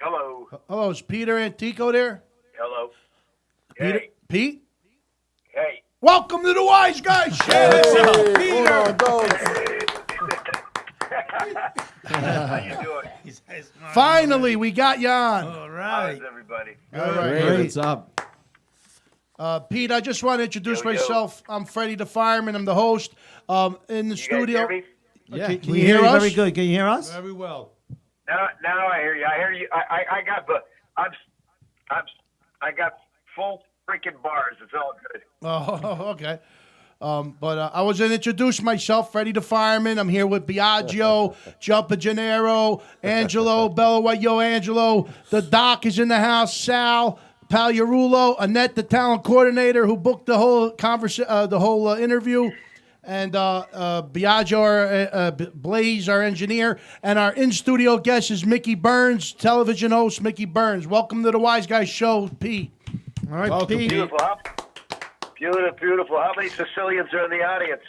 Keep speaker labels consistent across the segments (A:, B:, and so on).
A: Hello.
B: Hello, is Peter Antico there?
A: Hello.
B: Peter,
A: Hey.
B: Pete?
A: Hey.
B: Welcome to the Wiseguyz Show.
C: Hold on, don't.
A: How you doing?
B: Finally, we got you on.
D: All
A: How's
D: right.
A: everybody?
B: All right,
C: Great. What's up?
B: Pete, I just want to introduce
A: Yo, yo.
B: myself. I'm Freddie the Fireman. I'm the host in the
A: You guys
B: studio.
A: hear me?
C: Yeah.
B: Can
D: We
B: you hear
D: you
B: us?
D: very good. Can you hear us?
E: Very well.
A: Now I hear you. I hear you. I got full freaking bars. It's all good.
B: Oh, okay. But I was going to introduce myself, Freddie the Fireman. I'm here with Biagio, Jumper Gennaro, Angelo, Bella White, Yo Angelo. The Doc is in the house, Sal, Pagliarulo, Annette, the talent coordinator who booked the whole interview, and Biagio, Blaze, our engineer, and our in-studio guest is Mickey Burns, television host Mickey Burns. Welcome to the Wiseguyz Show, Pete.
D: All right,
C: Welcome,
D: Pete.
A: Beautiful. Beautiful. How many Sicilians are in the audience?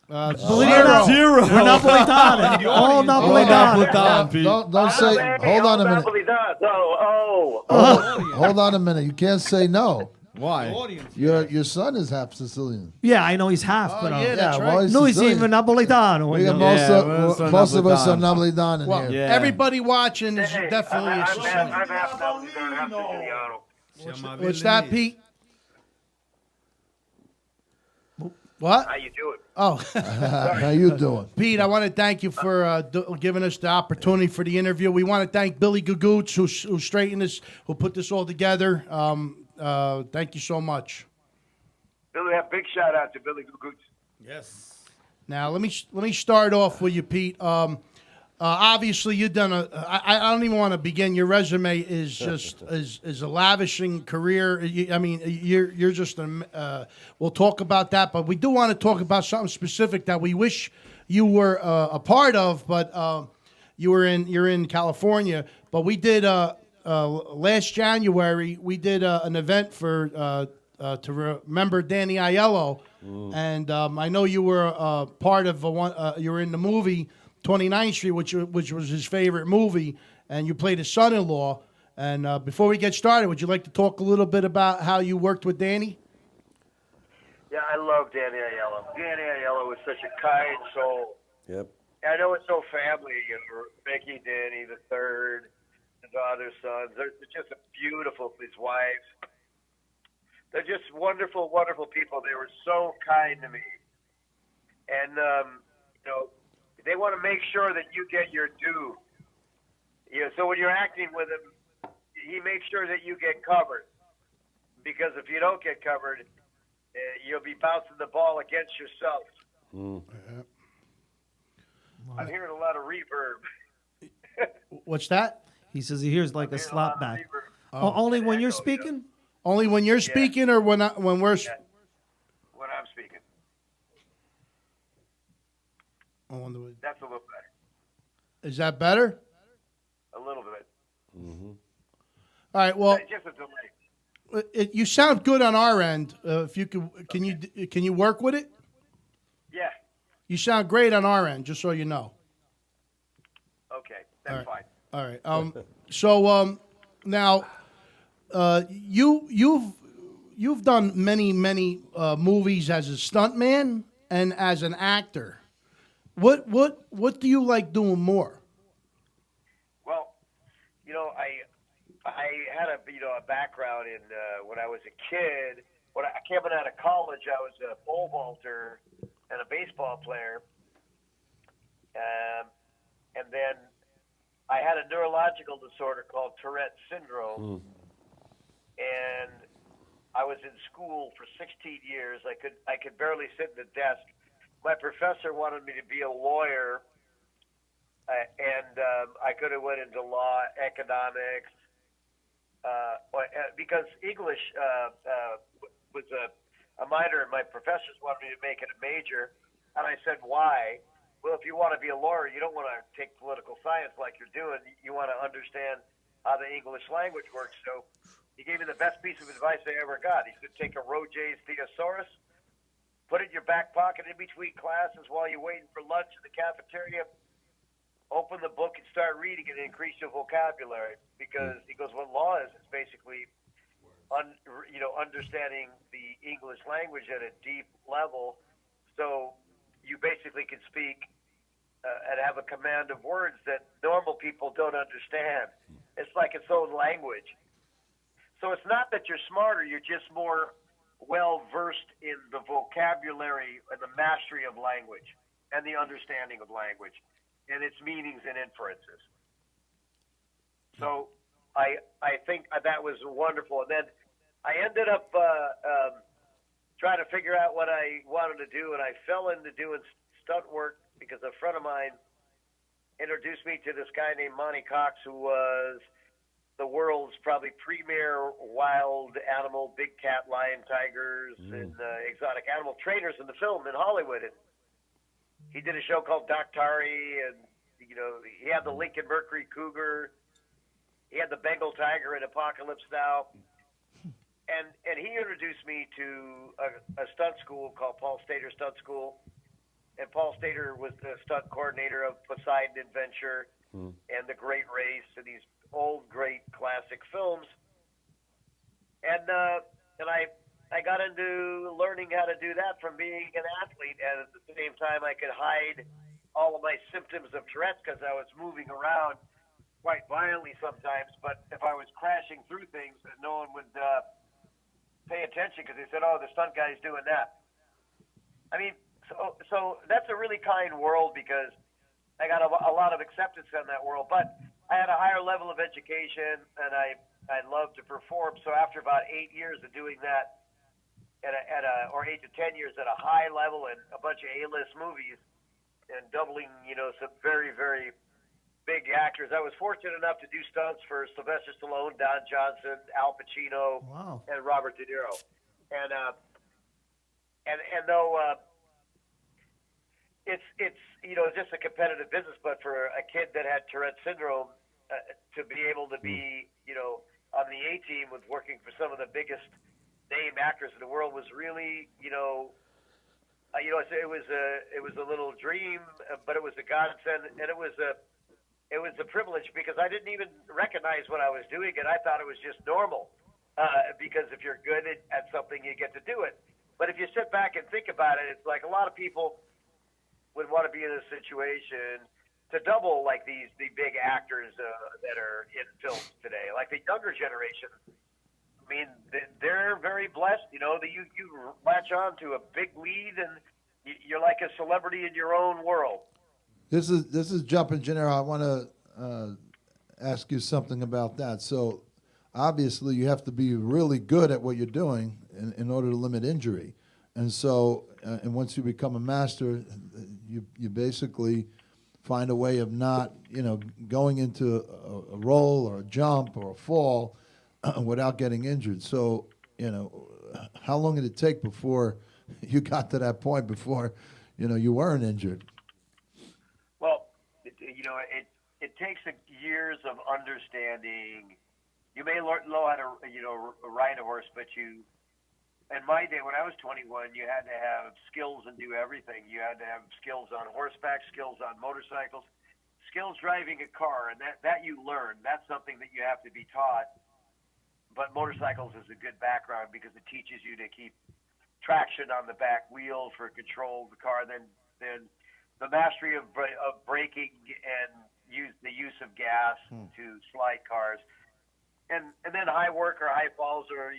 D: Believe it or not,
C: Zero.
D: we're Napolitano. All Napolitano.
C: Don't say. Hold on a minute. Hold on a minute. You can't say no.
E: Why?
C: Your son is half Sicilian.
D: Yeah, I know he's half, but
B: yeah, that's
C: Yeah,
B: right.
C: well, he's
D: no, he's
C: Sicilian.
D: even Napolitano.
C: We got
E: Yeah,
C: most of us are
E: Napolitano.
C: Napolitan in
B: Well,
C: here.
E: Yeah.
B: everybody watching is
A: Hey,
B: definitely
A: I'm
B: a Sicilian.
A: half Napolitano, half Siciliano.
B: What's that, Pete? What?
A: How you doing?
B: Oh,
C: How you doing?
B: Pete, I want to thank you for giving us the opportunity for the interview. We want to thank Billy Gugoots, who straightened this, who put this all together. Thank you so much.
A: Billy, a big shout out to Billy Gugoots.
E: Yes.
B: Now, let me start off with you, Pete. Obviously, you've done I don't even want to begin. Your resume is just is a lavishing career. You're just we'll talk about that, but we do want to talk about something specific that we wish you were a part of, but you're in California. But we did last January. We did an event for to remember Danny Aiello, and I know you were part of you were in the movie 29th Street, which was his favorite movie, and you played his son-in-law. And before we get started, would you like to talk a little bit about how you worked with Danny?
A: Yeah, I love Danny Aiello. Danny Aiello is such a kind soul.
C: Yep.
A: I know it's so family. Mickey, Danny, the third, the daughter's sons. They're just beautiful. His wife. They're just wonderful, wonderful people. They were so kind to me, and they want to make sure that you get your due. So when you're acting with him, he makes sure that you get covered. Because if you don't get covered, you'll be bouncing the ball against yourself. I'm hearing a lot of reverb.
B: What's that?
D: he says he hears like a slap back. Only when you're speaking?
B: Only when you're speaking, or when we're.
A: Yeah. When I'm speaking, that's a little better.
B: Is that better?
A: A little bit.
B: All right. Well,
A: Just a delay.
B: you sound good on our end. If you can you work with it?
A: Yeah.
B: You sound great on our end. Just so you know.
A: Okay. That's fine.
B: All right. So now, you've done many movies as a stuntman and as an actor. What do you like doing more?
A: Well, I had a background in when I was a kid. When I came out of college, I was a pole vaulter and a baseball player, and then I had a neurological disorder called Tourette syndrome, and I was in school for 16 years. I could barely sit at the desk. My professor wanted me to be a lawyer, and I could have went into law, economics, because English was a minor, and my professors wanted me to make it a major. And I said, why? Well, if you want to be a lawyer, you don't want to take political science like you're doing. You want to understand how the English language works. So he gave me the best piece of advice I ever got. He said, take a Roget's Thesaurus, put it in your back pocket in between classes while you're waiting for lunch in the cafeteria, open the book and start reading it and increase your vocabulary. Because he goes, what law is? It's basically, understanding the English language at a deep level. So you basically can speak and have a command of words that normal people don't understand. It's like its own language. So it's not that you're smarter, you're just more well-versed in the vocabulary and the mastery of language and the understanding of language and its meanings and inferences. So I think that was wonderful. And then I ended up trying to figure out what I wanted to do, and I fell into doing stunt work because a friend of mine introduced me to this guy named Monty Cox, who was the world's probably premier wild animal, big cat, lion, tigers, and exotic animal trainers in the film in Hollywood. And he did a show called Doctari, and he had the Lincoln Mercury Cougar, he had the Bengal Tiger in Apocalypse Now, and he introduced me to a stunt school called Paul Stater Stunt School, and Paul Stater was the stunt coordinator of Poseidon Adventure and The Great Race and these old great classic films, and I got into learning how to do that from being an athlete, and at the same time I could hide all of my symptoms of Tourette's because I was moving around quite violently sometimes. But if I was crashing through things, no one would pay attention because they said, "Oh, the stunt guy's doing that." I mean, so that's a really kind world because I got a lot of acceptance in that world. But I had a higher level of education, and I loved to perform. So after about 8 years of doing that, or 8 to 10 years at a high level and a bunch of A-list movies, and doubling, some very, very big actors. I was fortunate enough to do stunts for Sylvester Stallone, Don Johnson, Al Pacino, and Robert De Niro. And though it's just a competitive business, but for a kid that had Tourette syndrome, to be able to be, on the A-team with working for some of the biggest name actors in the world was really, it was a little dream, but it was a godsend, and it was a privilege because I didn't even recognize what I was doing, and I thought it was just normal. Because if you're good at something, you get to do it. But if you sit back and think about it, it's like a lot of people would want to be in a situation to double like the big actors that are in films today, like the younger generation. I mean, they're very blessed. You latch on to a big lead, and you're like a celebrity in your own world.
C: This is Jumpin' Gennaro. I want to ask you something about that. So, obviously, you have to be really good at what you're doing in order to limit injury. And so, and once you become a master, you basically find a way of not, going into a roll or a jump or a fall without getting injured. So, how long did it take before you got to that point before, you weren't injured?
A: Well, it takes years of understanding. You may know how to, ride a horse, but in my day, when I was 21, you had to have skills and do everything. You had to have skills on horseback, skills on motorcycles, skills driving a car, and that you learn. That's something that you have to be taught. But motorcycles is a good background because it teaches you to keep traction on the back wheel for control of the car. Then the mastery of braking and the use of gas to slide cars. And then high work or high falls or,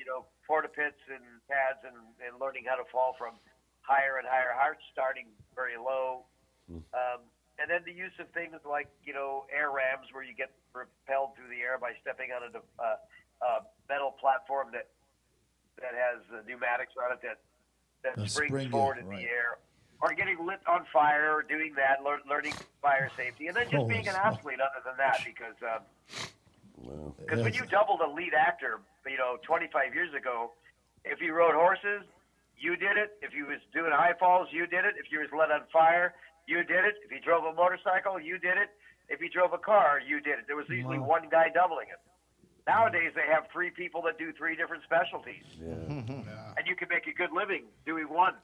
A: porta pits and pads and learning how to fall from higher and higher heights, starting very low. And then the use of things like, air rams where you get propelled through the air by stepping on a metal platform that has pneumatics on it that springs forward in the air. Or getting lit on fire, or doing that, learning fire safety. And then just being an athlete other than that because when you doubled a lead actor, 25 years ago, if he rode horses, you did it. If he was doing high falls, you did it. If he was lit on fire, you did it. If he drove a motorcycle, you did it. If he drove a car, you did it. There was usually one guy doubling it. Nowadays, they have 3 people that do 3 different specialties. Yeah. And you can make a good living doing one.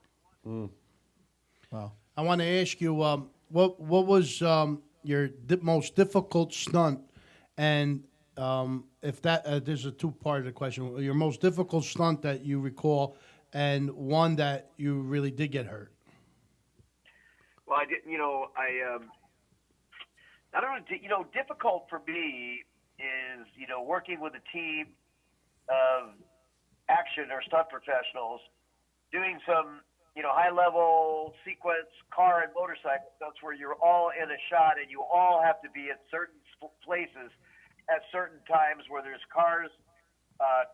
B: Wow. I want to ask you, what was, your most difficult stunt, and if that there's a two-part of the question. Your most difficult stunt that you recall, and one that you really did get hurt.
A: Well, I did. I don't know. Difficult for me is working with a team of action or stunt professionals, doing some high-level sequence car and motorcycle stunts where you're all in a shot and you all have to be at certain places at certain times where there's cars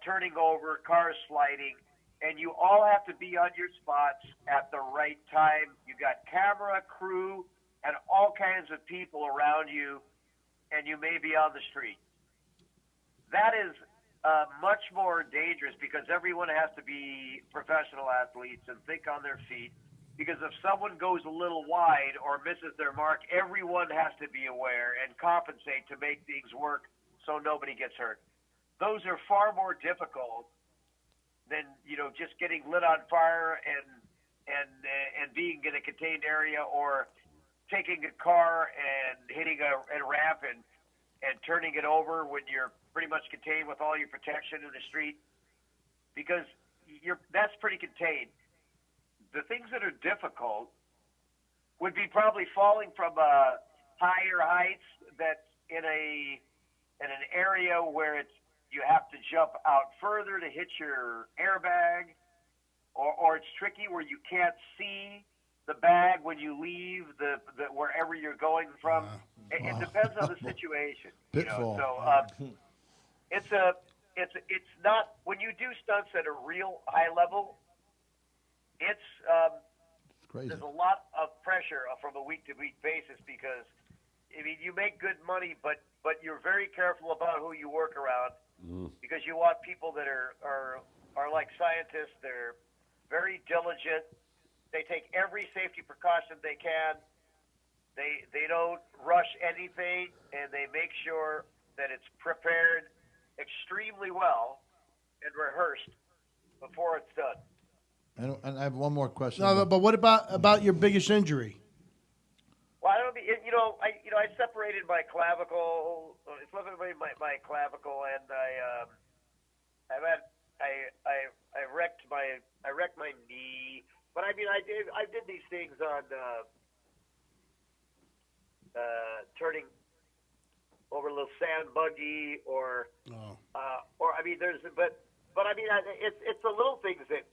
A: turning over, cars sliding, and you all have to be on your spots at the right time. You got camera, crew, and all kinds of people around you, and you may be on the street. That is much more dangerous because everyone has to be professional athletes and think on their feet. Because if someone goes a little wide or misses their mark, everyone has to be aware and compensate to make things work so nobody gets hurt. Those are far more difficult than just getting lit on fire and being in a contained area, or taking a car and hitting a ramp and turning it over when you're pretty much contained with all your protection in the street, because that's pretty contained. The things that are difficult would be probably falling from higher heights that's in an area where you have to jump out further to hit your airbag, or it's tricky where you can't see the bag when you leave the wherever you're going from. It depends on the situation.
C: Pitfall.
A: It's not, when you do stunts at a real high level, it's
C: crazy.
A: there's a lot of pressure from a week to week basis, because you make good money, but you're very careful about who you work around, because you want people that are like scientists. They're very diligent. They take every safety precaution they can. They don't rush anything, and they make sure that it's prepared extremely well and rehearsed before it's done.
C: And I have one more question.
B: No, but what about your biggest injury?
A: Well, I don't be, I separated my clavicle. It's separated my clavicle, and I wrecked my knee. But I did these things on turning over a little sand buggy, or it's the little things that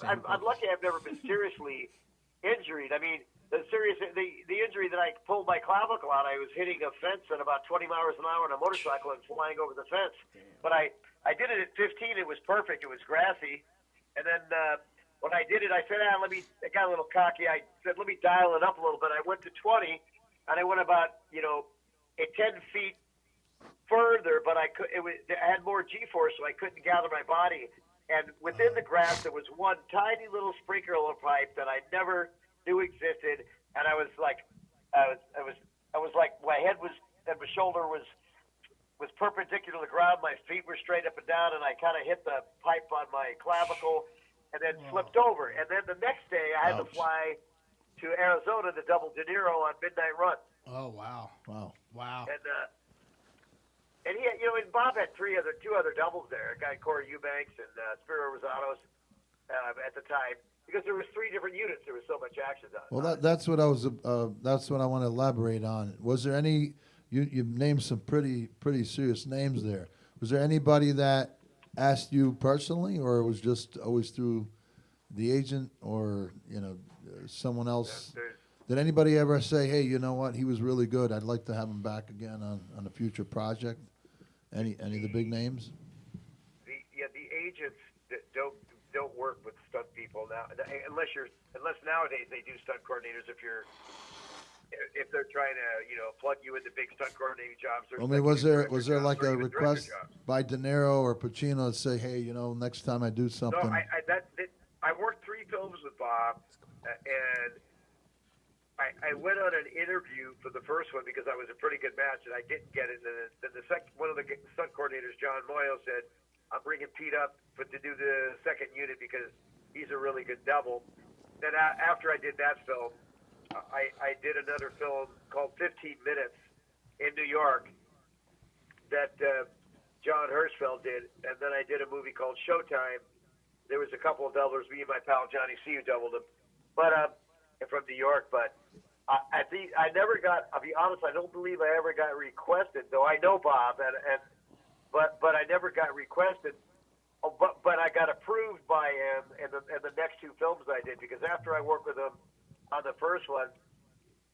A: I'm lucky I've never been seriously injured. The injury that I pulled my clavicle out, I was hitting a fence at about 20 miles an hour on a motorcycle and flying over the fence. But I did it at 15. It was perfect. It was grassy. And then when I did it, I said, I got a little cocky. I said, let me dial it up a little bit. I went to 20, and I went about, 10 feet further, but I had more G-force, so I couldn't gather my body. And within the grass, there was one tiny little sprinkler pipe that I never knew existed. And I was like, my head was, and my shoulder was perpendicular to the ground. My feet were straight up and down, and I kind of hit the pipe on my clavicle and then flipped over. And then the next day, I had to fly to Arizona to double De Niro on Midnight Run.
B: Oh, wow.
A: And he had, and Bob had two other doubles there. A guy, Corey Eubanks, and Spiro Rosatos at the time, because there was 3 different units. There was so much action done.
C: Well, that's what I want to elaborate on. Was there any? You named some pretty serious names there. Was there anybody that asked you personally, or it was just always through the agent, or someone else? Did anybody ever say, "Hey, you know what? He was really good. I'd like to have him back again on a future project"? Any of the big names?
A: The agents that don't work with stunt people now, unless nowadays they do stunt coordinators. If they're trying to plug you into big stunt coordinating jobs.
C: I mean, was there like a request by De Niro or Pacino to say, "Hey, next time I do something"?
A: No, I worked 3 films with Bob, and I went on an interview for the first one because I was a pretty good match, and I didn't get it. And then the second, one of the stunt coordinators, John Moyle, said, "I'm bringing Pete up to do the second unit because he's a really good double." Then after I did that film, I did another film called 15 Minutes in New York that John Hirschfeld did, and then I did a movie called Showtime. There was a couple of doublers, me and my pal Johnny C, who doubled him, but from New York. But I never got. I'll be honest, I don't believe I ever got requested. Though I know Bob, but I never got requested. Oh, but I got approved by him in the next two films I did, because after I worked with him on the first one,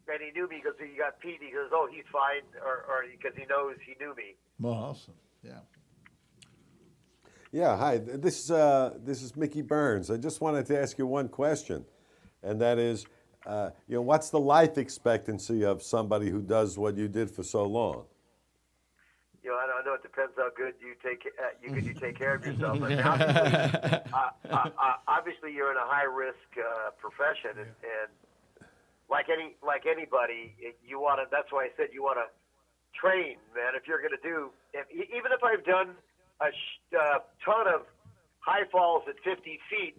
A: and he knew me because he got Pete. He goes, "Oh, he's fine," or because he knows he knew me.
C: Well, awesome. Yeah.
F: Yeah, hi. This is Mickey Burns. I just wanted to ask you one question, and that is, what's the life expectancy of somebody who does what you did for so long?
A: I don't know. It depends how good you take care of yourself. But obviously, you're in a high risk profession, and like anybody, you want to. That's why I said you want to train, man. If you're going to do, even if I've done a ton of high falls at 50 feet,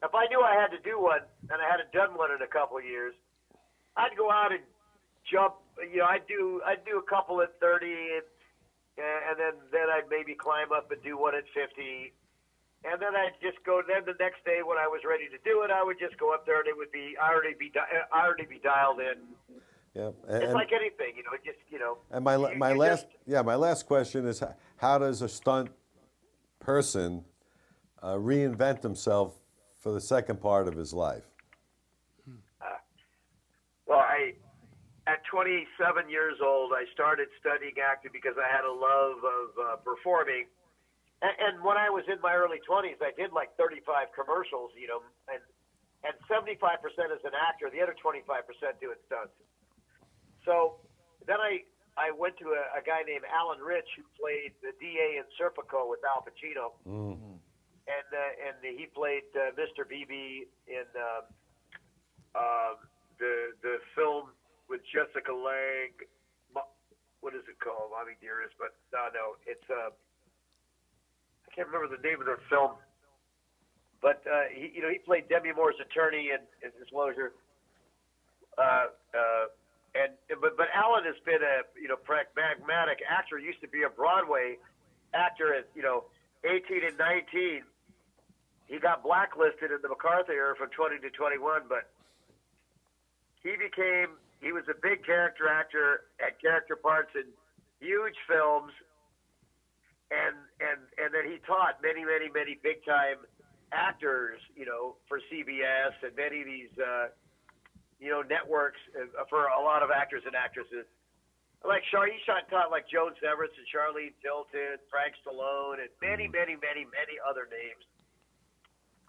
A: if I knew I had to do one and I hadn't done one in a couple of years, I'd go out and jump. I'd do a couple at 30, and then I'd maybe climb up and do one at 50, and then I'd just go. Then the next day when I was ready to do it, I would just go up there, and it would be I already be dialed in.
F: Yeah,
A: it's like anything,
F: And my last question is, how does a stunt person reinvent himself for the second part of his life?
A: Well, at 27 years old, I started studying acting because I had a love of performing. And when I was in my early 20s, I did like 35 commercials, and 75% as an actor, the other 25% doing stunts. So then I went to a guy named Alan Rich, who played the DA in Serpico with Al Pacino, and he played Mr. Beebe in the film with Jessica Lange. What is it called? Mommy Dearest, but no, it's I can't remember the name of the film. But he played Demi Moore's attorney in Disclosure. But Alan has been a pragmatic actor. He used to be a Broadway actor at 18 and 19. He got blacklisted in the McCarthy era from 20 to 21, but he was a big character actor, had character parts in huge films, and then he taught many big time actors, for CBS and many of these networks for a lot of actors and actresses. Like he taught like Joan Severance and Charlene Tilton, Frank Stallone, and many other names.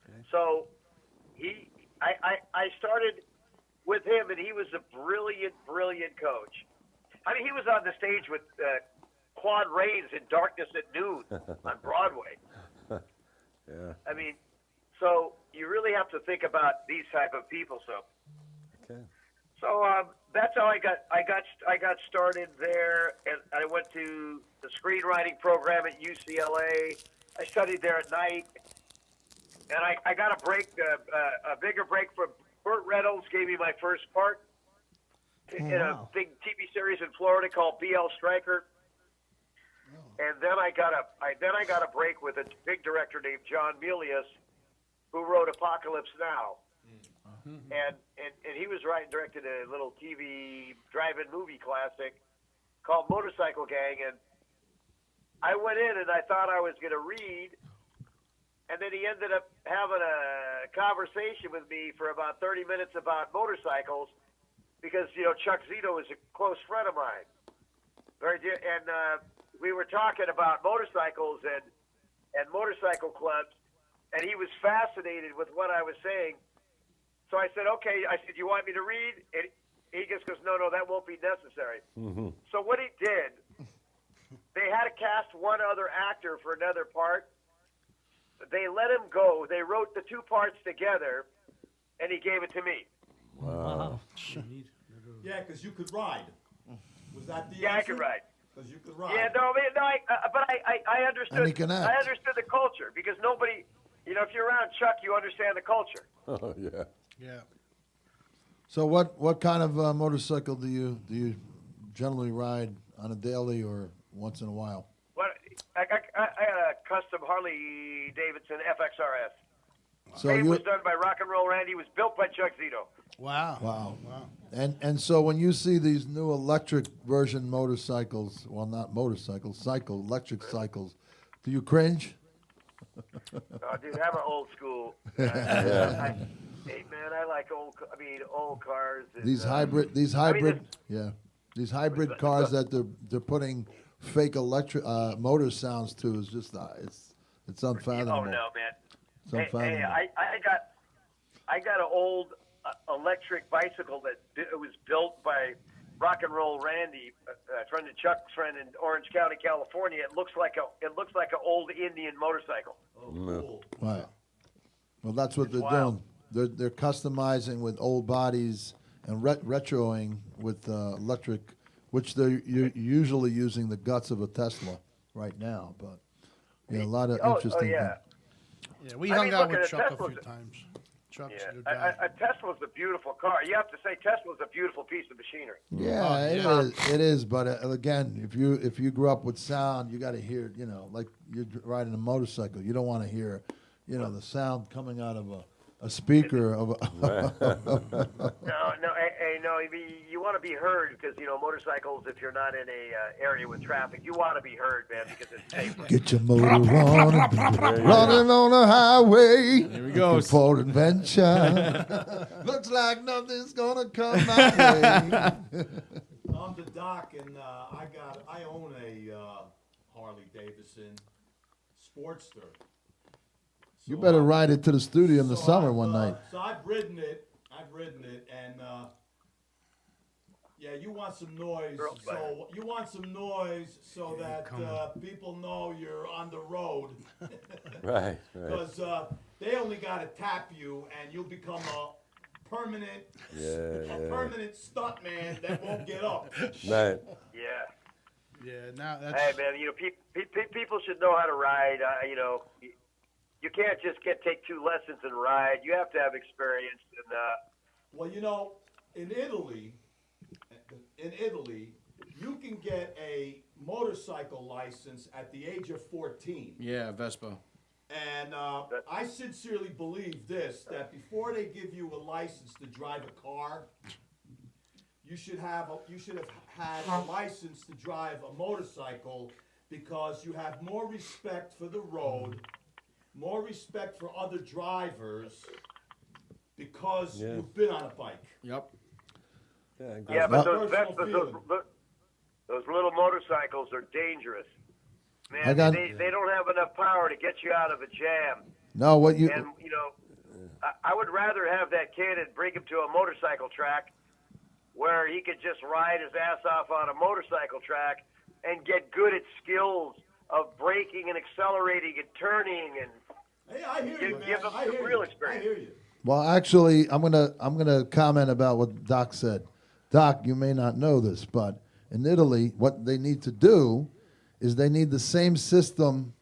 A: Okay. So I started with him, and he was a brilliant coach. I mean, he was on the stage with Claude Rains in Darkness at Noon on Broadway.
F: Yeah.
A: I mean, so you really have to think about these type of people.
F: Okay.
A: So that's how I got started there, and I went to the screenwriting program at UCLA. I studied there at night, and I got a break, a bigger break from Burt Reynolds. Gave me my first part in a big TV series in Florida called B.L. Stryker. And then I got a break with a big director named John Milius, who wrote Apocalypse Now. And he was directed a little TV drive-in movie classic called Motorcycle Gang. And I went in and I thought I was going to read, and then he ended up having a conversation with me for about 30 minutes about motorcycles, because Chuck Zito is a close friend of mine. Very dear, and we were talking about motorcycles and motorcycle clubs, and he was fascinated with what I was saying. So I said, okay. I said, you want me to read? And he just goes, no, that won't be necessary. Mm-hmm. So what he did, they had to cast one other actor for another part. They let him go. They wrote the two parts together, and he gave it to me.
F: Wow.
E: Yeah, because you could ride. Was that the
A: answer?
E: I
A: could ride.
E: Because you could ride.
A: Yeah, but I understood.
C: And he can act.
A: I understood the culture, because nobody, if you're around Chuck, you understand the culture.
F: Oh yeah.
B: Yeah.
C: So what kind of motorcycle do you generally ride on a daily or once in a while?
A: Well, I had a custom Harley Davidson FXRS.
C: So
A: It
C: you
A: was done by Rock and Roll Randy. It was built by Chuck Zito.
B: Wow.
C: wow. And so when you see these new electric version motorcycles, well, not motorcycles, electric cycles, do you cringe?
A: Oh, dude, I'm an old school. Hey, man, I like old cars. And,
C: These hybrid, these hybrid cars that they're putting fake electric motor sounds to is just it's unfathomable.
A: Oh no, man.
C: It's unfathomable.
A: Hey, I got an old electric bicycle that it was built by Rock and Roll Randy, a friend of Chuck's friend in Orange County, California. It looks like an old Indian motorcycle.
E: Oh, cool.
C: Right. Well, that's what they're
A: wild.
C: doing. They're customizing with old bodies and retroing with electric, which they're usually using the guts of a Tesla right now. But yeah, a lot of interesting.
A: yeah.
B: Yeah, we
A: I
B: hung
A: mean,
B: out
A: look,
B: with
A: a
B: Chuck a
A: Tesla's
B: few times. Chuck's
A: Yeah,
B: a good guy.
A: a Tesla's a beautiful car. You have to say Tesla's a beautiful piece of machinery.
C: Yeah, it
B: yeah.
C: is. It is. But again, if you grew up with sound, you got to hear. Like you're riding a motorcycle, you don't want to hear, the sound coming out of a speaker of a.
A: No. You want to be heard because motorcycles. If you're not in a area with traffic, you want to be heard, man, because it's safe.
C: Get your motor on, running on the highway.
G: Here we go.
C: For adventure. Looks like nothing's gonna come my way.
E: I'm the doc, and I own a Harley Davidson Sportster.
C: You
E: So
C: better
E: I-
C: ride it to the studio in the
E: so
C: summer
E: I've,
C: one night.
E: So I've ridden it, and yeah, you want some noise. So you want some noise so that people know you're on the road,
F: Right.
E: because they only got to tap you, and you'll become a permanent, permanent stunt man that won't get up.
F: Right.
A: Yeah.
B: Yeah, now that's.
A: Hey, man, people should know how to ride. You can't just take 2 lessons and ride. You have to have experience. And
E: Well, in Italy, you can get a motorcycle license at the age of 14.
G: Yeah, Vespa.
E: And I sincerely believe this, that before they give you a license to drive a car, you should have had a license to drive a motorcycle, because you have more respect for the road, more respect for other drivers, because you've been on a bike.
G: Yep.
A: yeah, but
E: my
A: those
E: personal
A: Vespas, those little motorcycles are dangerous. Man,
C: I got-
A: they don't have enough power to get you out of a jam.
C: No, what you?
A: And I would rather have that kid and bring him to a motorcycle track where he could just ride his ass off on a motorcycle track and get good at skills of braking and accelerating and turning and
E: Hey, I hear you, man.
A: give them
E: I
A: some
E: hear
A: real
E: you.
A: experience.
E: I hear you.
C: Well, actually, I'm gonna comment about what Doc said. Doc, you may not know this, but in Italy, what they need to do is they need the same system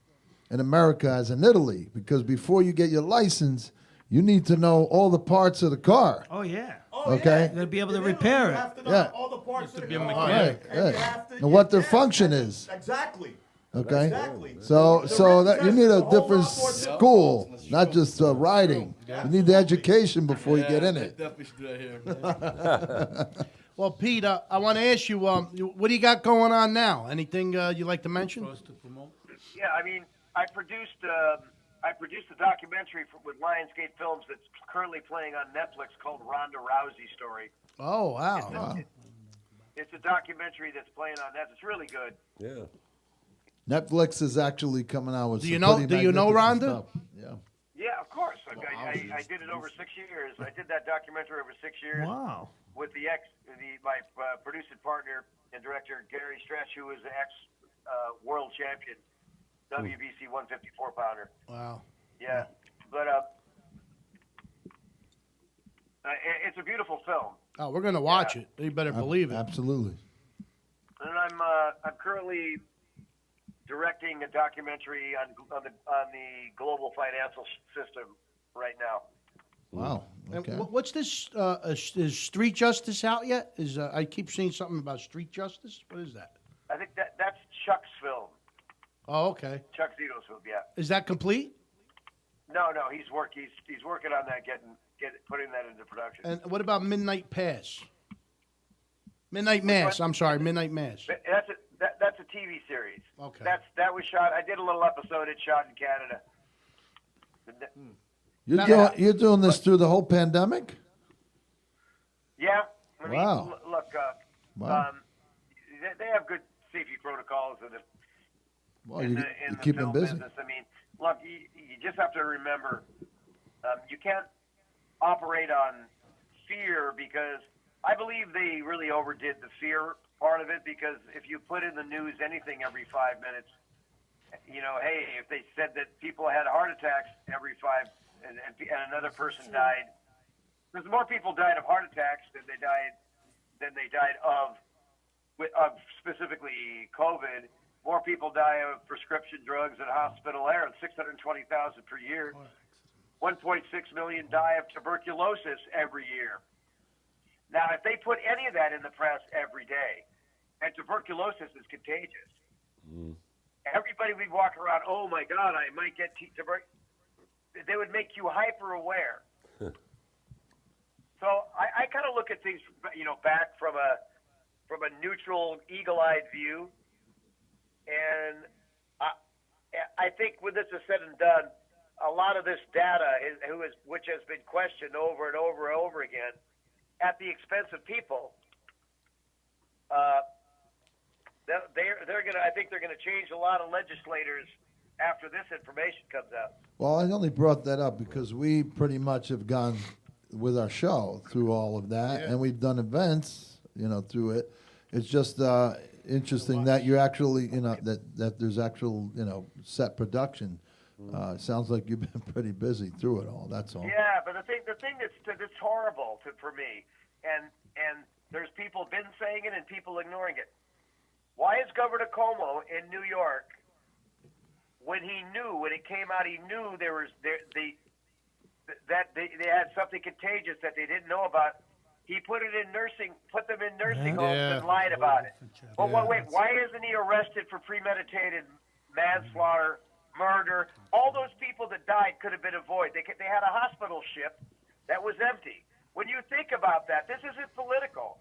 C: in America as in Italy, because before you get your license, you need to know all the parts of the car.
D: Oh yeah.
E: Oh,
C: Okay.
E: yeah.
D: You gotta be able to
E: In Italy,
D: repair
E: you
D: it.
E: have to know
C: Yeah.
E: all the parts of the
G: be a
E: car.
G: mechanic.
C: Right,
E: And you
C: right.
E: have to-
C: And what their
E: yeah,
C: function is.
E: Exactly.
C: Okay.
E: Exactly.
C: So
E: The
C: that you
E: written
C: need
E: test
C: a
E: is whole
C: different
E: lot more difficult.
C: school, not just riding. You need the education before you get in it.
G: Definitely should do that here.
B: Well, Pete, I want to ask you, what do you got going on now? Anything you'd like to mention?
A: Yeah, I produced a documentary with Lionsgate Films that's currently playing on Netflix called Ronda Rousey Story.
B: Oh, wow.
A: It's a documentary that's playing on Netflix. It's really good.
F: Yeah.
C: Netflix is actually coming out with.
B: Do
C: some
B: you know-
C: pretty
B: do you know
C: magnificent
B: Rhonda?
C: stuff. Yeah.
A: Yeah, of course. I did it over 6 years. I did that documentary over 6 years
D: Wow.
A: with my producing partner and director Gary Stretch, who is the world champion WBC 154 pounder.
B: Wow.
A: Yeah, but it's a beautiful film,
B: Oh, we're going to watch it. You better believe it.
C: Absolutely.
A: and I'm currently directing a documentary on the global financial system right now.
C: Wow. Okay.
B: And what's this? Is Street Justice out yet? I keep seeing something about Street Justice. What is that?
A: I think that's Chuck's film.
B: Oh, okay.
A: Chuck Zito's film. Yeah.
B: Is that complete?
A: No, he's working on that, putting that into production.
B: And what about Midnight Pass? Midnight Mass. I'm sorry, Midnight Mass.
A: That's a TV series.
B: Okay.
A: That was shot. I did a little episode. It's shot in Canada.
C: You're doing this through the whole pandemic?
A: Yeah. I mean,
C: Wow.
A: Look,
C: Wow.
A: they have good safety protocols in the
C: Well,
A: in
C: you
A: the
C: keep them
A: film
C: busy.
A: business. I mean, look, you just have to remember, you can't operate on fear, because I believe they really overdid the fear part of it, because if you put in the news anything every 5 minutes, hey, if they said that people had heart attacks every five and another person died, because more people died of heart attacks than they died of specifically COVID. More people die of prescription drugs and hospital errors, 620,000 per year. 1.6 million die of tuberculosis every year. Now, if they put any of that in the press every day, and tuberculosis is contagious, everybody would walk around, oh my God, I might get tuberculosis. They would make you hyper aware. So I kind of look at things, back from a neutral, eagle-eyed view, and I think when this is said and done, a lot of this data, which has been questioned over and over and over again, at the expense of people, I think they're gonna change a lot of legislators after this information comes out.
C: Well, I only brought that up because we pretty much have gone with our show through all of that, and we've done events, through it. It's just interesting that you're actually, that there's actual, set production. Sounds like you've been pretty busy through it all. That's all.
A: Yeah, but the thing that's horrible for me, and there's people been saying it and people ignoring it. Why is Governor Cuomo in New York, when it came out, he knew that they had something contagious that they didn't know about? He put them in nursing homes and lied about it. But wait, why isn't he arrested for premeditated manslaughter, murder? All those people that died could have been avoided. They had a hospital ship that was empty. When you think about that, this isn't political.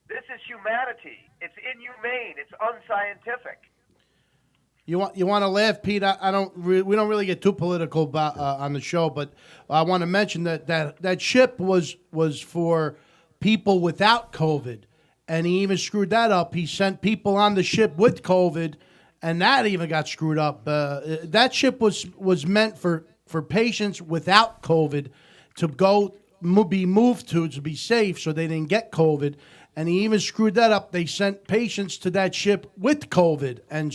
A: This is humanity. It's inhumane. It's unscientific.
B: You want to laugh, Pete? We don't really get too political about, on the show, but I want to mention that ship was for people without COVID, and he even screwed that up. He sent people on the ship with COVID, and that even got screwed up. That ship was meant for patients without COVID to be moved to be safe, so they didn't get COVID. And he even screwed that up. They sent patients to that ship with COVID and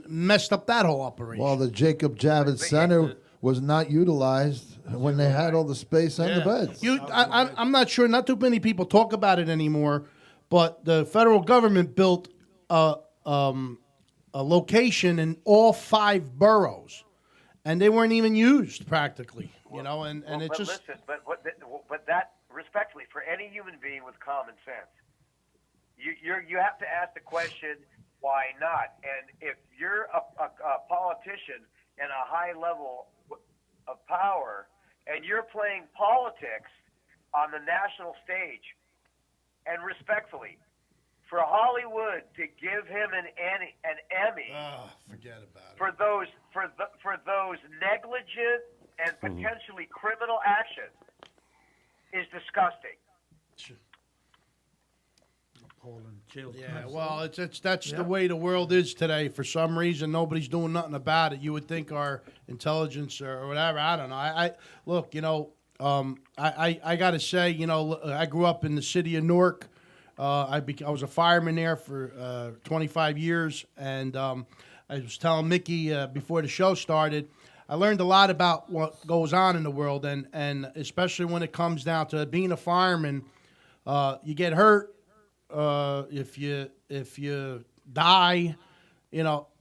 B: messed up that whole operation.
C: Well, the Jacob Javits Center was not utilized when they had all the space and the beds.
B: I'm not sure. Not too many people talk about it anymore. But the federal government built a location in all 5 boroughs, and they weren't even used practically. And it
A: but
B: just.
A: Listen, but that, respectfully, for any human being with common sense, you have to ask the question, why not? And if you're a politician in a high level of power and you're playing politics on the national stage, and respectfully, for Hollywood to give him an Emmy,
B: Forget about it.
A: for those negligent and potentially criminal actions is disgusting.
B: Yeah, well, that's the way the world is today. For some reason, nobody's doing nothing about it. You would think our intelligence or whatever. I don't know. I look, I got to say, I grew up in the city of Newark. I was a fireman there for 25 years, and I was telling Mickey before the show started, I learned a lot about what goes on in the world, and especially when it comes down to being a fireman, you get hurt. If you die,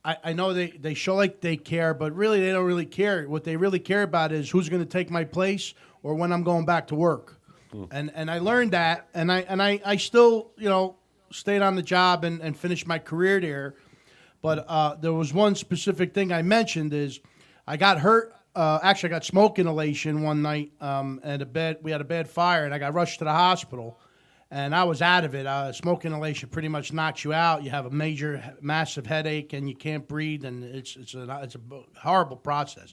B: I know they show like they care, but really they don't really care. What they really care about is who's going to take my place or when I'm going back to work. And I learned that, and I still stayed on the job and finished my career there. But there was one specific thing I mentioned is I got hurt. Actually, I got smoke inhalation one night we had a bad fire, and I got rushed to the hospital. And I was out of it. Smoke inhalation pretty much knocks you out. You have a massive headache, and you can't breathe, and it's a horrible process.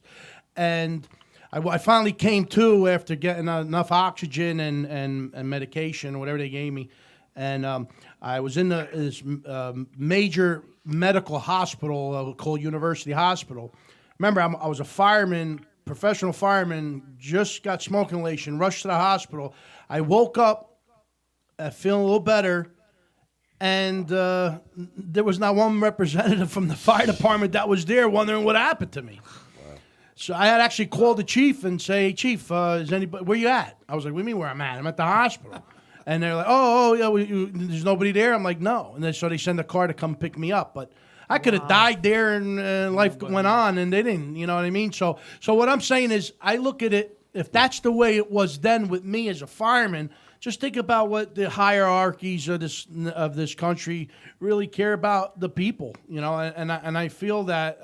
B: And I finally came to after getting enough oxygen and medication or whatever they gave me. And I was in this major medical hospital called University Hospital. Remember, I was a fireman, professional fireman, just got smoke inhalation, rushed to the hospital. I woke up feeling a little better, and there was not one representative from the fire department that was there wondering what happened to me. Wow. So I had actually called the chief and say, Chief, is anybody, where you at? I was like, what do you mean where I'm at? I'm at the hospital. And they're like, oh yeah, there's nobody there? I'm like, no. And then so they send a car to come pick me up. But I could have died there, and life went on, and they didn't, you know what I mean? So what I'm saying is I look at it, if that's the way it was then with me as a fireman, just think about what the hierarchies of this country really care about the people, and I feel that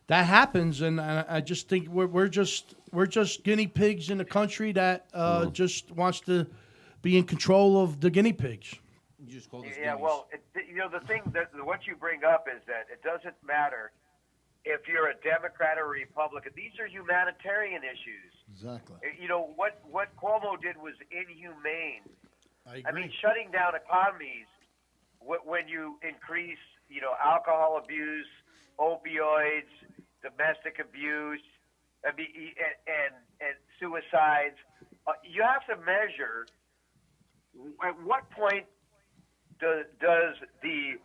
B: that happens, and I just think we're just guinea pigs in a country that just wants to be in control of the guinea pigs.
G: You just called us
A: Yeah,
G: guineas.
A: well, the thing that what you bring up is that it doesn't matter if you're a Democrat or a Republican. These are humanitarian issues.
C: Exactly.
A: What Cuomo did was inhumane.
B: I agree.
A: I mean, shutting down economies when you increase, alcohol abuse, opioids, domestic abuse, and suicides. You have to measure at what point does the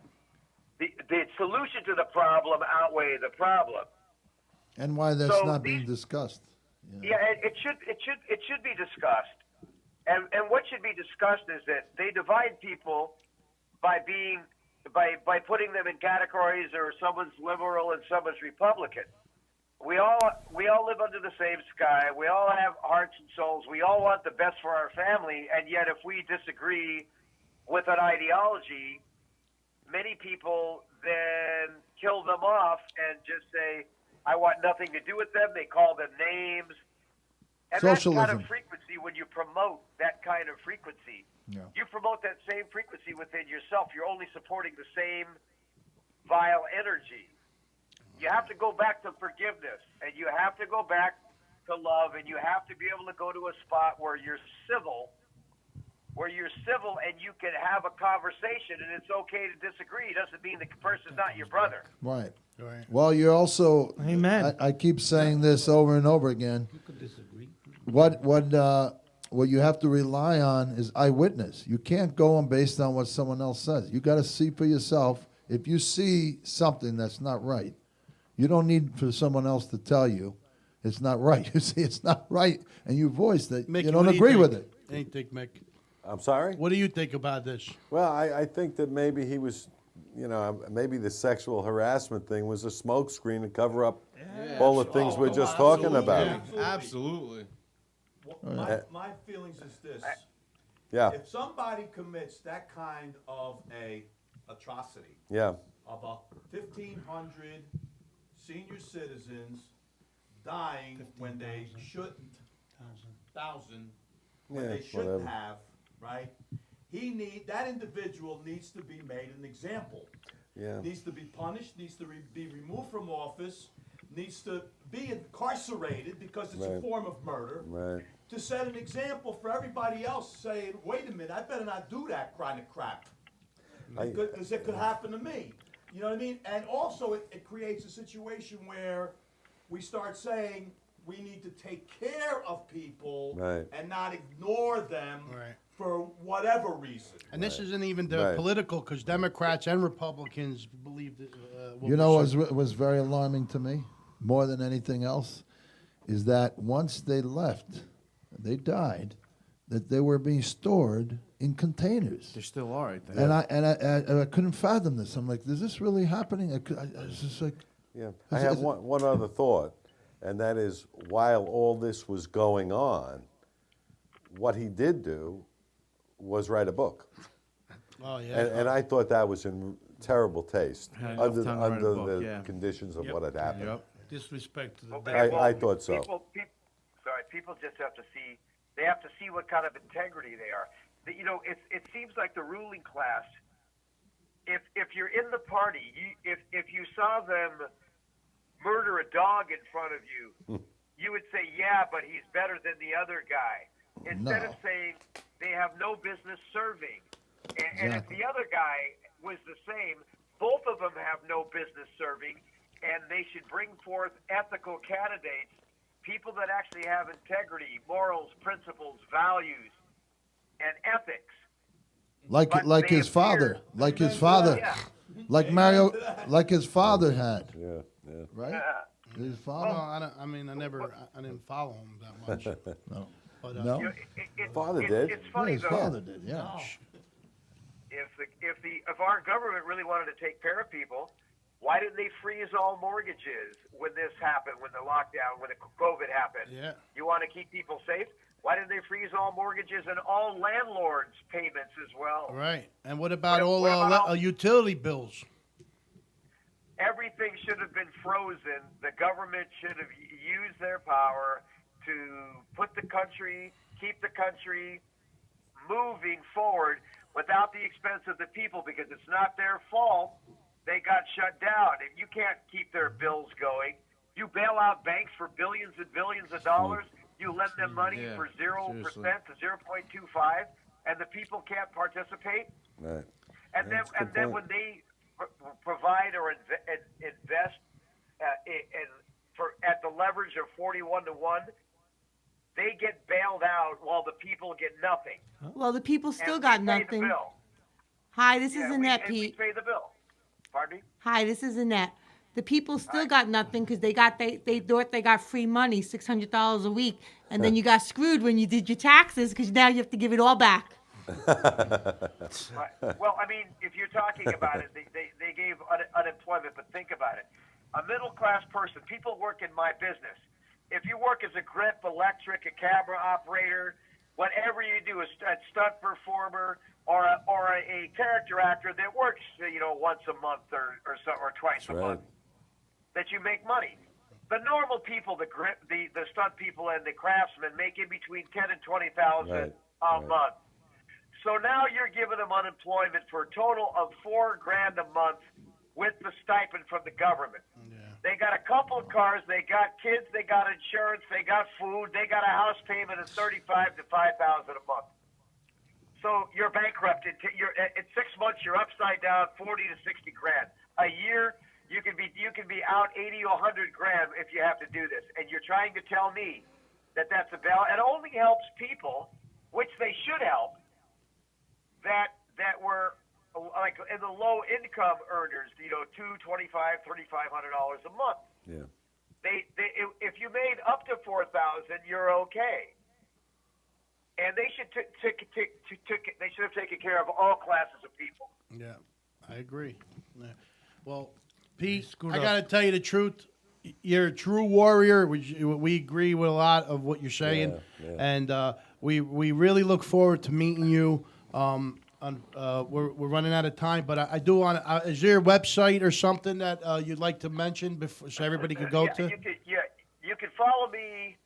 A: solution to the problem outweigh the problem.
C: And why that's
A: So
C: not being discussed.
A: Yeah, it should be discussed. And what should be discussed is that they divide people by putting them in categories, or someone's liberal and someone's Republican. We all live under the same sky. We all have hearts and souls. We all want the best for our family, and yet if we disagree with an ideology, many people then kill them off and just say, I want nothing to do with them. They call them names. And
C: Socialism.
A: that kind of frequency, when you promote that kind of frequency, you promote that same frequency within yourself. You're only supporting the same vile energy. You have to go back to forgiveness, and you have to go back to love, and you have to be able to go to a spot where you're civil, and you can have a conversation, and it's okay to disagree. It doesn't mean the person's not your brother.
C: Right. Well, you're also.
D: Amen.
C: I keep saying this over and over again.
D: You could disagree.
C: What you have to rely on is eyewitness. You can't go on based on what someone else says. You got to see for yourself. If you see something that's not right, you don't need for someone else to tell you it's not right. You see it's not right, and you voice that
B: Mickey,
C: you don't
B: what do
C: agree
B: think?
C: with it.
B: What do you think, Mick?
F: I'm sorry?
B: What do you think about this?
F: Well, I think that maybe he was, maybe the sexual harassment thing was a smokescreen to cover up all the things we're just talking about.
G: Absolutely.
E: My feelings is this.
F: Yeah,
E: If somebody commits that kind of a atrocity
F: yeah,
E: of 1,500 senior citizens dying when they shouldn't, when
F: Yeah,
E: they shouldn't
F: whatever.
E: have, right? That individual needs to be made an example.
F: yeah.
E: Needs to be punished, needs to be removed from office, needs to be incarcerated because it's a
F: Right.
E: form of murder.
F: Right.
E: To set an example for everybody else, saying, wait a minute, I better not do that kind of crap. Because it could happen to me. You know what I mean? And also it creates a situation where we start saying we need to take care of people
F: Right.
E: and not ignore them
B: Right.
E: for whatever reason.
B: And this isn't even the
F: Right.
B: political, because Democrats and Republicans believe that.
C: You know what was very alarming to me, more than anything else, is that once they left, they died, that they were being stored in containers.
G: There still are, I think.
C: And I couldn't fathom this. I'm like, is this really happening? I was just like,
F: Yeah, I have one other thought, and that is while all this was going on, what he did do was write a book.
B: Oh yeah.
F: And I thought that was in terrible taste
G: Had enough
F: under,
G: time to write a
F: under
G: book,
F: the
G: yeah.
F: conditions of
B: Yep.
F: what had happened.
G: Yep.
B: Disrespect to the
A: Okay,
B: dead.
F: I thought so.
A: People just have to see. They have to see what kind of integrity they are. It seems like the ruling class. If you're in the party, if you saw them murder a dog in front of you, you would say, yeah, but he's better than the other guy. Instead of saying they have no business serving. And if the other guy was the same, both of them have no business serving, and they should bring forth ethical candidates, people that actually have integrity, morals, principles, values, and ethics.
C: like his father, like his father,
A: Yeah.
C: like Mario, like his father had,
F: Yeah, yeah.
C: right?
A: Yeah.
C: His
B: Well,
C: father.
B: I didn't follow him that much.
C: No.
B: But,
C: No?
F: Father did.
A: It's
C: Yeah,
A: funny
C: his
A: though.
C: father did. Yeah.
A: If our government really wanted to take care of people, why didn't they freeze all mortgages when this happened, when the lockdown, when the COVID happened?
B: Yeah.
A: You want to keep people safe? Why didn't they freeze all mortgages and all landlords' payments as well?
B: Right. And what about
A: What about-
B: utility bills?
A: Everything should have been frozen. The government should have used their power to put the country, keep the country moving forward without the expense of the people, because it's not their fault they got shut down. And you can't keep their bills going. You bail out banks for billions and billions of dollars. You lend them money
G: Yeah,
A: for 0%
G: seriously.
A: to 0.25, and the people can't participate.
F: Right.
A: And
F: That's a
A: then,
F: good point.
A: when they provide or invest at the leverage of 41-1, they get bailed out while the people get nothing.
H: Well, the people still
A: And
H: got
A: we pay
H: nothing.
A: The bill.
H: Hi, this is
A: Yeah,
H: Annette,
A: we
H: Pete.
A: pay the bill. Pardon me?
H: Hi, this is Annette. The people still got nothing because they thought they got free money, $600 a week, and then you got screwed when you did your taxes because now you have to give it all back.
A: Right. Well, I mean, if you're talking about it, they gave unemployment, but think about it. A middle-class person, people work in my business. If you work as a grip, electric, a camera operator, whatever you do, a stunt performer, or a character actor that works, once a month or twice a
F: That's right.
A: month, that you make money. The normal people, the stunt people and the craftsmen make in between 10 and 20,000
F: Right,
A: a
F: right.
A: month. So now you're giving them unemployment for a total of $4,000 a month with the stipend from the government.
B: Yeah.
A: They got a couple of cars, they got kids, they got insurance, they got food, they got a house payment of $35,000 to $5,000 a month. So you're bankrupt. In 6 months, you're upside down 40 to 60 grand. A year, you can be out 80 or 100 grand if you have to do this. And you're trying to tell me that that's a bail. It only helps people, which they should help, that were like in the low income earners, $2,000, $2,500, $3,500 a month.
F: Yeah.
A: If you made up to 4,000, you're okay. And they should they should have taken care of all classes of people.
B: Yeah, I agree. Yeah. Well, Pete,
G: screwed
B: I
G: up.
B: got to tell you the truth. You're a true warrior. We agree with a lot of what you're saying,
F: Yeah, yeah.
B: and we really look forward to meeting you. We're running out of time, but I do want to. Is there a website or something that you'd like to mention before, so everybody could go to?
A: You can follow me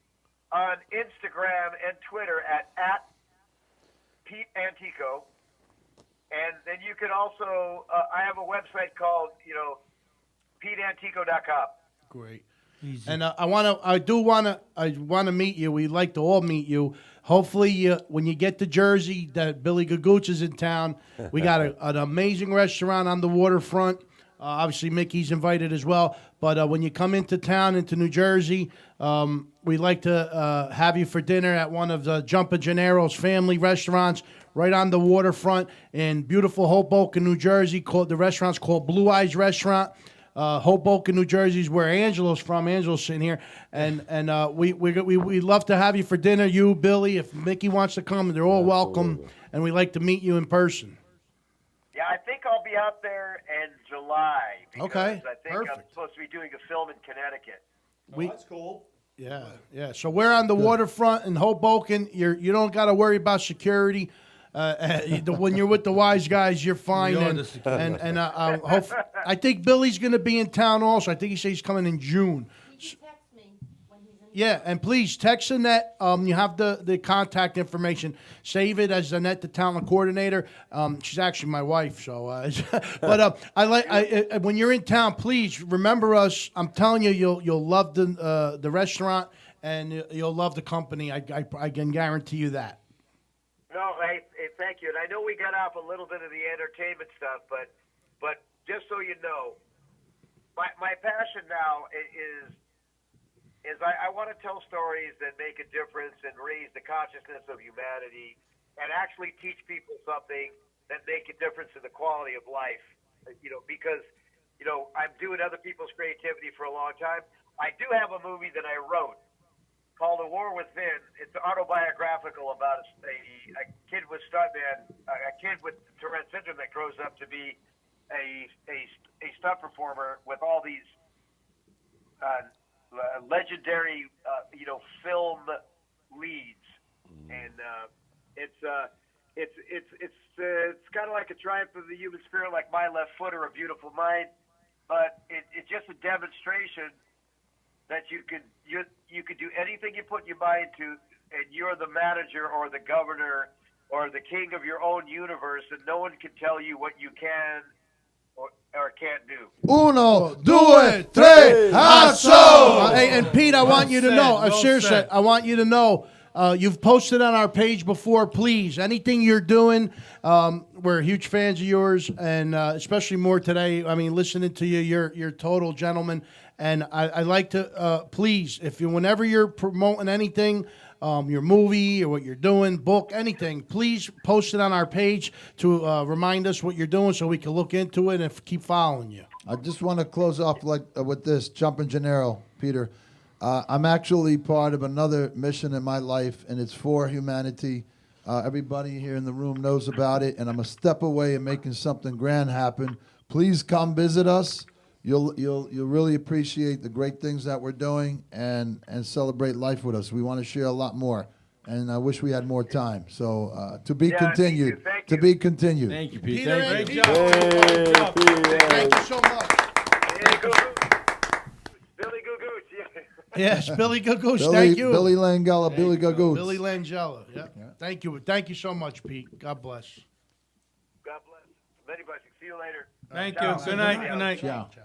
A: on Instagram and Twitter at Pete Antico, and then you can also I have a website called PeteAntico.com.
B: Great. And I want to meet you. We'd like to all meet you. Hopefully, when you get to Jersey, that Billy Gagooch is in town. We got an amazing restaurant on the waterfront. Obviously, Mickey's invited as well. But when you come into town, into New Jersey, we'd like to have you for dinner at one of the Jumpa Gennaro's family restaurants right on the waterfront in beautiful Hoboken, New Jersey. The restaurant's called Wiseguyz Restaurant. Hoboken, New Jersey is where Angelo's from. Angelo's sitting here, and we'd love to have you for dinner. You, Billy, if Mickey wants to come, they're all welcome. and we like to meet you in person.
A: Yeah, I think I'll be out there in July. Because
B: Okay,
A: I think I'm
B: perfect.
A: supposed to be doing a film in Connecticut.
B: We-
E: That's cool.
B: Yeah. So we're on the waterfront in Hoboken. You don't got to worry about security. When you're with the Wiseguyz, you're fine.
G: We are
B: And
G: the security.
B: I think Billy's going to be in town also. I think he says he's coming in June. Yeah, and please text Annette. You have the contact information. Save it as Annette, the talent coordinator. She's actually my wife, so. But when you're in town, please remember us. I'm telling you, you'll love the restaurant and you'll love the company. I can guarantee you that.
A: No, hey, thank you. And I know we got off a little bit of the entertainment stuff, but just so you know, my passion now is I want to tell stories that make a difference and raise the consciousness of humanity and actually teach people something that make a difference in the quality of life. Because, I'm doing other people's creativity for a long time. I do have a movie that I wrote called The War Within. It's autobiographical about a kid with a kid with Tourette syndrome that grows up to be a stunt performer with all these legendary, film leads, and it's kind of like a triumph of the human spirit, like My Left Foot or A Beautiful Mind, but it's just a demonstration that you could do anything you put your mind to, and you're the manager or the governor or the king of your own universe, and no one can tell you what you can or can't do.
C: Uno, due, tre, asso!
B: Hey, and Pete, I want you to know, seriously, I want you to know, you've posted on our page before. Please, anything you're doing, we're huge fans of yours, and especially more today. I mean, listening to you, you're a total gentleman, and I like to please, whenever you're promoting anything, your movie or what you're doing, book, anything, please post it on our page to remind us what you're doing so we can look into it and keep following you.
C: I just want to close off with this, Jumpin' Gennaro, Peter. I'm actually part of another mission in my life, and it's for humanity. Everybody here in the room knows about it, and I'm a step away in making something grand happen. Please come visit us. You'll really appreciate the great things that we're doing and celebrate life with us. We want to share a lot more, and I wish we had more time. So to be continued.
A: Thank
C: To
A: you.
C: be continued.
G: Thank you, Pete.
B: Peter,
G: Thank you.
B: Great job.
F: Hey,
B: Thank you so much.
A: Hey, Billy Goo Goose.
B: Yes, Billy Goose.
C: Billy,
B: Thank you.
C: Billy Langella, Billy Gagoose.
B: Billy Langella. Yeah. Thank you. Thank you so much, Pete. God bless.
A: God bless. Many blessings. See you later.
G: Thank
A: Ciao.
G: you. Good night. Good night.
C: Ciao.
B: Ciao.